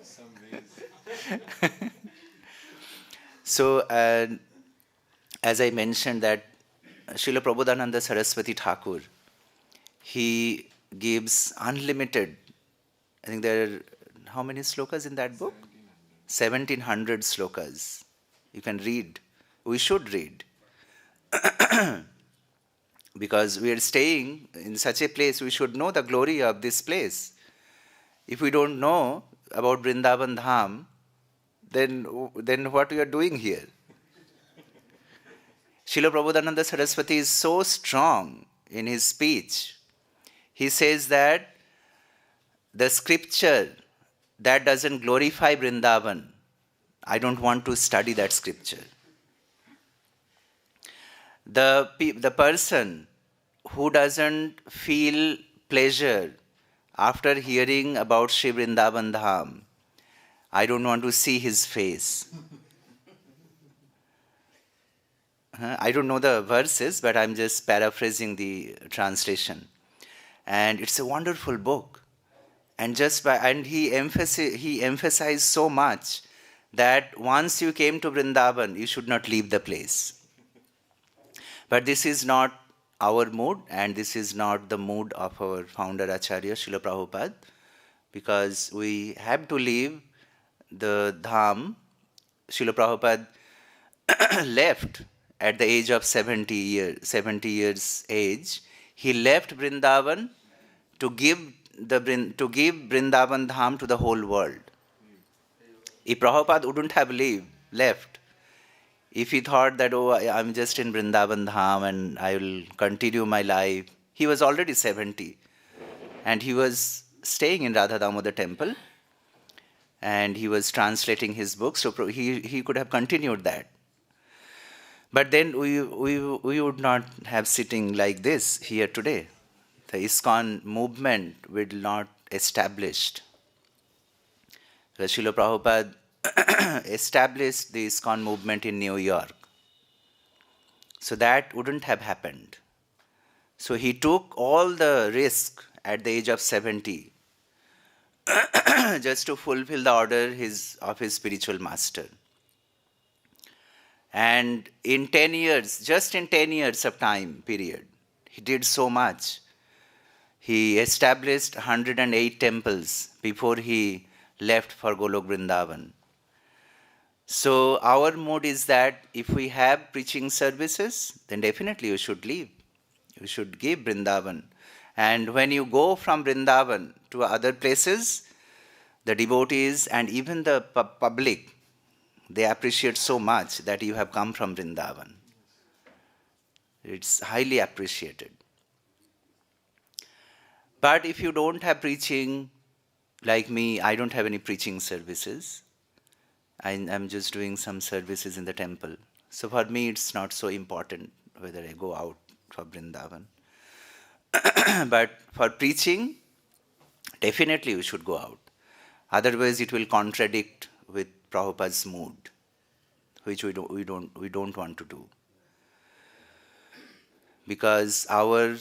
Some ways. So, as I mentioned that Srila Prabodhananda Saraswati Thakur, he gives unlimited, I think there are, how many slokas in that book? 1700 slokas. You can read. We should read. Because we are staying in such a place, we should know the glory of this place. If we don't know about Vrindavan Dham, then what we are doing here? Srila Prabodhananda Saraswati is so strong in his speech. He says that the scripture that doesn't glorify Vrindavan, I don't want to study that scripture. The person who doesn't feel pleasure after hearing about Sri Vrindavan Dham, I don't want to see his face. I don't know the verses, but I'm just paraphrasing the translation. And it's a wonderful book. And he emphasized so much that once you came to Vrindavan, you should not leave the place. But this is not our mood, and this is not the mood of our founder Acharya, Srila Prabhupada, because we have to leave the Dham Srila Prabhupada left at the age of 70 years age. He left Vrindavan to give Vrindavan Dham to the whole world. If Prabhupada wouldn't have left, if he thought that, oh, I'm just in Vrindavan Dham and I will continue my life, he was already 70 and he was staying in Radha Damodar temple and he was translating his books, so he could have continued that. But then we would not have sitting like this here today. The ISKCON movement will not established. Srila Prabhupada established the ISKCON movement in New York. So that wouldn't have happened. So he took all the risk at the age of 70 just to fulfill the order of his spiritual master. And in 10 years, just in 10 years of time period, he did so much. He established 108 temples before he left for Golok Vrindavan. So our mood is that if we have preaching services, then definitely you should leave. You should give Vrindavan. And when you go from Vrindavan to other places, the devotees and even the public, they appreciate so much that you have come from Vrindavan. It's highly appreciated. But if you don't have preaching, like me, I don't have any preaching services. I'm just doing some services in the temple. So for me, it's not so important whether I go out for Vrindavan. But for preaching, definitely you should go out. Otherwise, it will contradict with Prabhupada's mood, which we don't want to do. Because our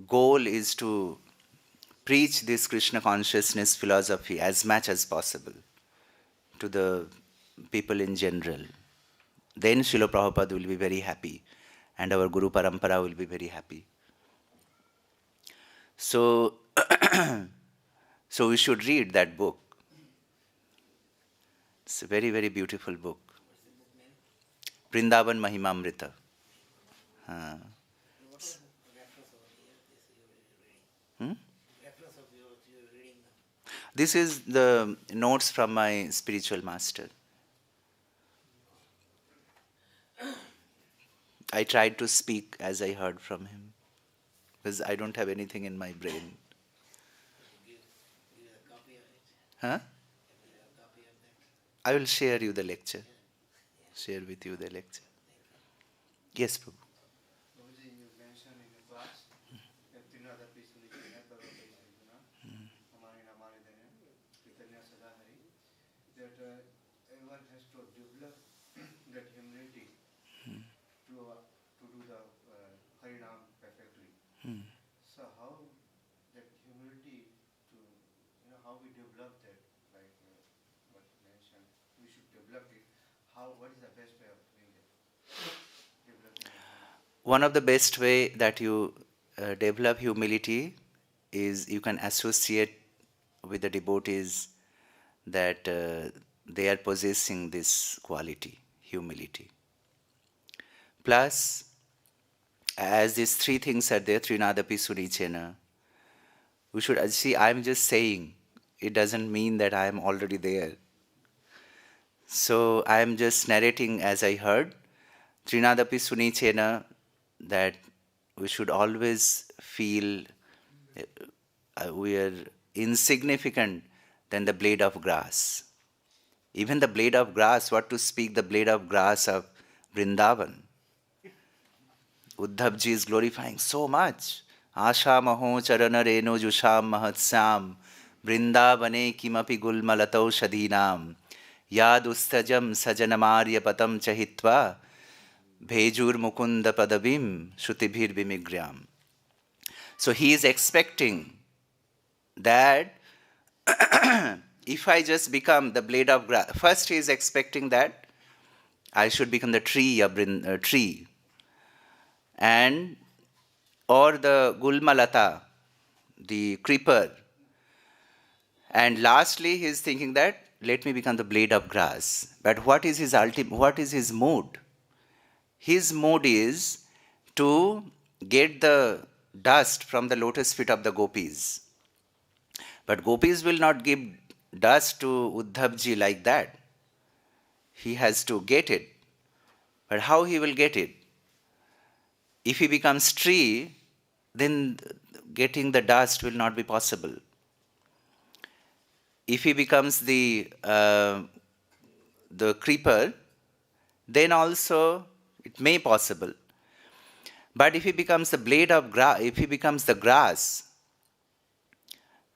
goal is to preach this Krishna consciousness philosophy as much as possible to the people in general. Then Srila Prabhupada will be very happy and our Guru Parampara will be very happy. So, so we should read that book. It's a very, very beautiful book. Vrindavan Mahimamrita. This is the notes from my spiritual master. I tried to speak as I heard from him, because I don't have anything in my brain. Huh? I will share you the lecture. Share with you the lecture. Yes, Prabhu. You mentioned in the class that everyone has to develop that humility to do the Harinam perfectly. So how that humility how we develop that, like what you mentioned, we should develop it. What is the best way of doing that? One of the best way that you develop humility is you can associate with the devotees that they are possessing this quality, humility. Plus, as these three things are there, Trinadapi Sunichena, we should see, I'm just saying, it doesn't mean that I am already there. So I am just narrating as I heard, Trinadapi Sunichena, that we should always feel we are insignificant than the blade of grass. Even the blade of grass, what to speak the blade of grass of Vrindavan. Uddhavji is glorifying so much. Asha maho charana reno jusham mahatsam Vrindavane kimapi gulmalatau shadhinam Yad ustajam sajanamarya patam chahitva Bhejur mukunda padavim shutibhir vimigryam. So he is expecting that if I just become the blade of grass, first he is expecting that I should become the tree, and or the gulmalata, the creeper, and lastly he is thinking that let me become the blade of grass. But what is his mood? His mood is to get the dust from the lotus feet of the gopis. But gopis will not give dust to Uddhavji like that. He has to get it. But how he will get it? If he becomes tree, then getting the dust will not be possible. If he becomes the creeper, then also it may possible. But if he becomes the blade of grass, if he becomes the grass,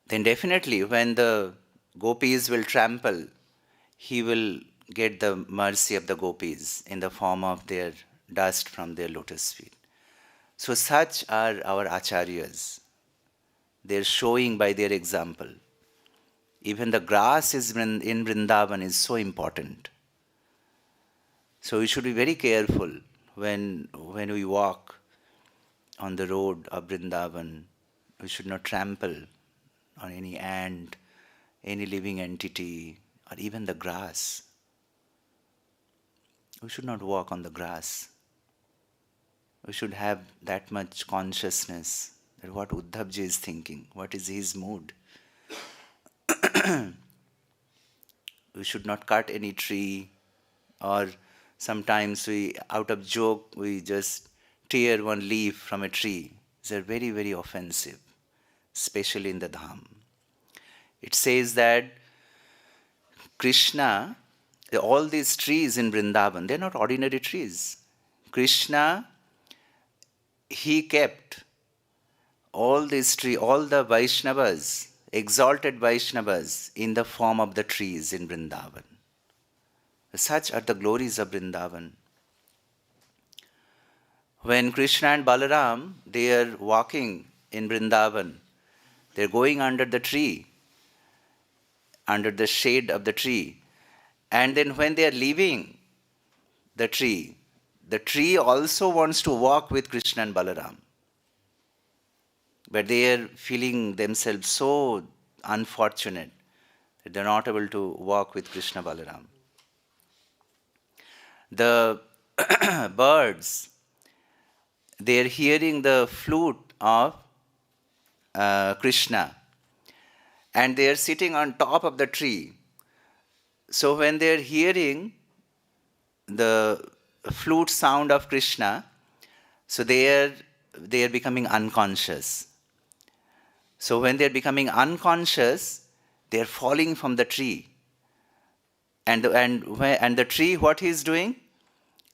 then definitely when the gopis will trample, he will get the mercy of the gopis in the form of their dust from their lotus feet. So such are our acharyas. They are showing by their example. Even the grass in Vrindavan is so important. So we should be very careful when we walk on the road of Vrindavan. We should not trample on any ant, any living entity, or even the grass. We should not walk on the grass. We should have that much consciousness that what Uddhavji is thinking, what is his mood. We should not cut any tree, or sometimes out of joke, we just tear one leaf from a tree. These are very, very offensive, especially in the Dham. It says that Kṛṣṇa, all these trees in Vrindavan, they're not ordinary trees. Kṛṣṇa, he kept all these trees, all the Vaishnavas, exalted Vaishnavas, in the form of the trees in Vrindavan. Such are the glories of Vrindavan. When Kṛṣṇa and Balaram, they are walking in Vrindavan, they're going under the tree, under the shade of the tree. And then when they are leaving the tree also wants to walk with Kṛṣṇa and Balaram. But they are feeling themselves so unfortunate that they're not able to walk with Kṛṣṇa Balaram. The birds, they are hearing the flute of Kṛṣṇa, and they are sitting on top of the tree. So when they are hearing the flute sound of Kṛṣṇa, so they are becoming unconscious. So when they are becoming unconscious, they are falling from the tree. And the tree, what he is doing?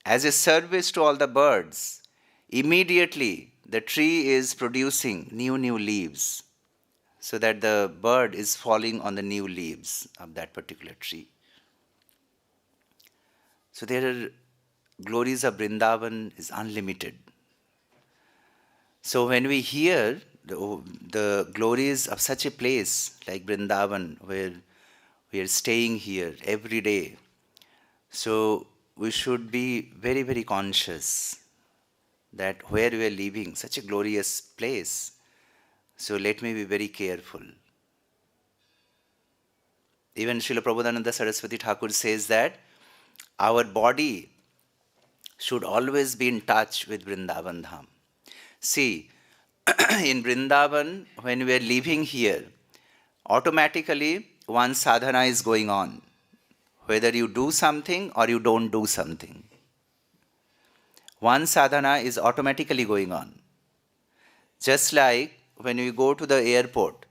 As a service to all the birds, immediately the tree is producing new leaves, so that the bird is falling on the new leaves of that particular tree. So there are glories of Vrindavan is unlimited. So when we hear the glories of such a place like Vrindavan, where we are staying here every day, so we should be very, very conscious that where we are living, such a glorious place, so let me be very careful. Even Srila Prabodhananda Saraswati Thakur says that our body should always be in touch with Vrindavan Dham. See, in Vrindavan, when we are living here, automatically one sadhana is going on, whether you do something or you don't do something. One sadhana is automatically going on. Just like when we go to the airport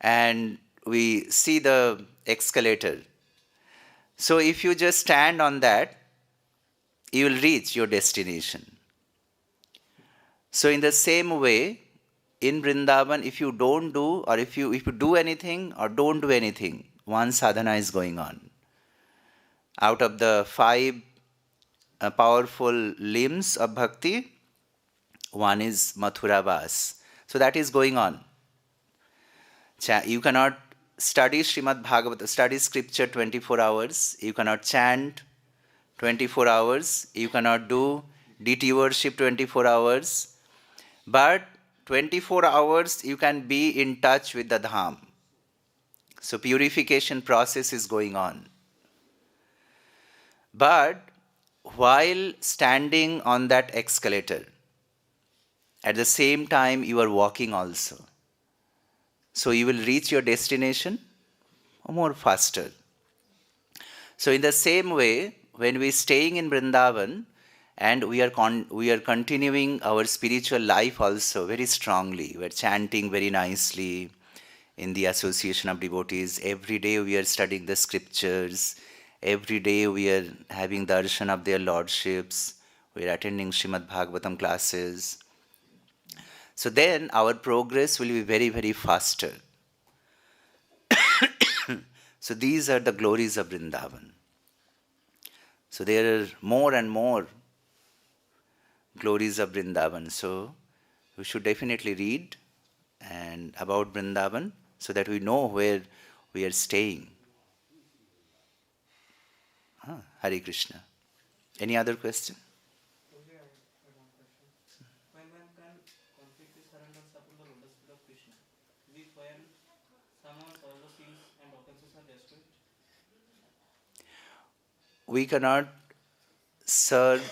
and we see the escalator. So if you just stand on that, you will reach your destination. So in the same way, in Vrindavan, if you don't do, or if you do anything or don't do anything, one sadhana is going on. Out of the 5 powerful limbs of bhakti, one is Mathura Vas. So that is going on. You cannot study Srimad Bhagavatam, study scripture 24 hours. You cannot chant 24 hours. You cannot do deity worship 24 hours. But 24 hours you can be in touch with the Dham. So purification process is going on. But while standing on that escalator, at the same time you are walking also. So you will reach your destination more faster. So in the same way, when we are staying in Vrindavan and we are continuing our spiritual life also very strongly, we are chanting very nicely in the association of devotees. Every day we are studying the scriptures. Every day we are having darshan of their lordships. We are attending Srimad Bhagavatam classes. So then our progress will be very, very faster. So these are the glories of Vrindavan. So there are more and more glories of Vrindavan. So we should definitely read and about Vrindavan so that we know where we are staying. Hare Krishna. Any other question? Only I have one question. When one can completely surrender upon the lotus feet of Krishna, is it when someone's all the sins and offenses are destroyed? We cannot serve,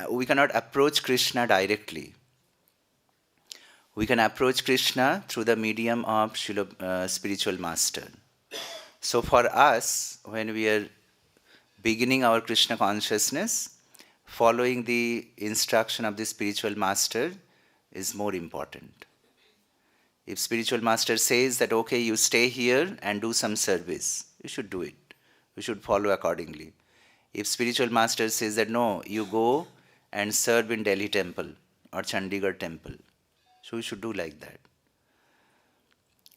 we cannot approach Krishna directly. We can approach Krishna through the medium of spiritual master. So for us, when we are beginning our Krishna consciousness, following the instruction of the spiritual master is more important. If spiritual master says that, okay, you stay here and do some service, you should do it. You should follow accordingly. If spiritual master says that, no, you go and serve in Delhi temple or Chandigarh temple, so we should do like that.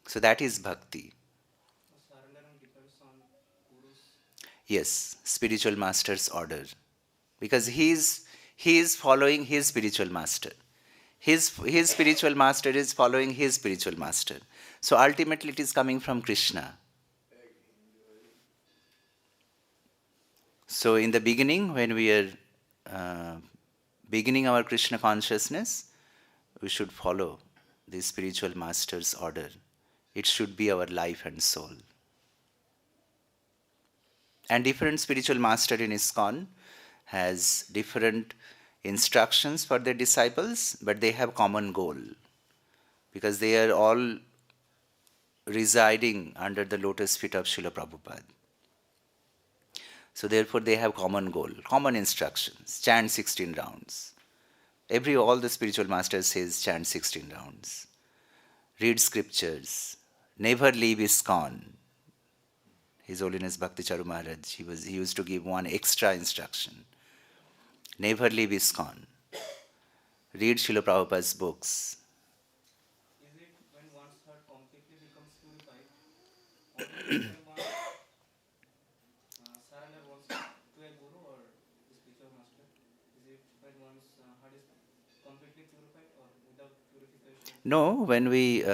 So that is bhakti. Surrendering depends on Guru's. Yes, spiritual master's order. Because he is following his spiritual master. His spiritual master is following his spiritual master. So ultimately it is coming from Krishna. So in the beginning, when we are beginning our Krishna consciousness, we should follow the spiritual master's order. It should be our life and soul. And different spiritual master in ISKCON has different instructions for their disciples, but they have common goal. Because they are all residing under the lotus feet of Srila Prabhupada. So therefore they have common goal, common instructions. Chant 16 rounds. All the spiritual masters says chant 16 rounds. Read scriptures. Never leave ISKCON. His Holiness Bhakti Charu Maharaj, he used to give one extra instruction. Never leave ISKCON. Read Srila Prabhupada's books. Is it when one's heart completely becomes purified, only when one surrender oneself to a guru or the spiritual master? Is it when one's heart is completely purified or without purification? No, when we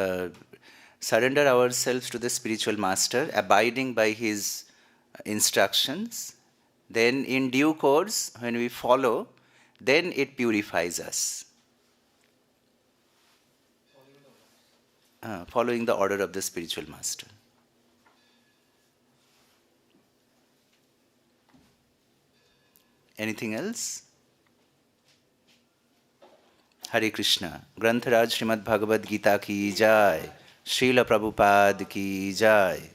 surrender ourselves to the spiritual master, abiding by his instructions, then in due course, when we follow, then it purifies us. Following the order of the spiritual master. Anything else? Hare Krishna. Grantharaj Srimad Bhagavad-Gita ki jai. Srila Prabhupada ki jai.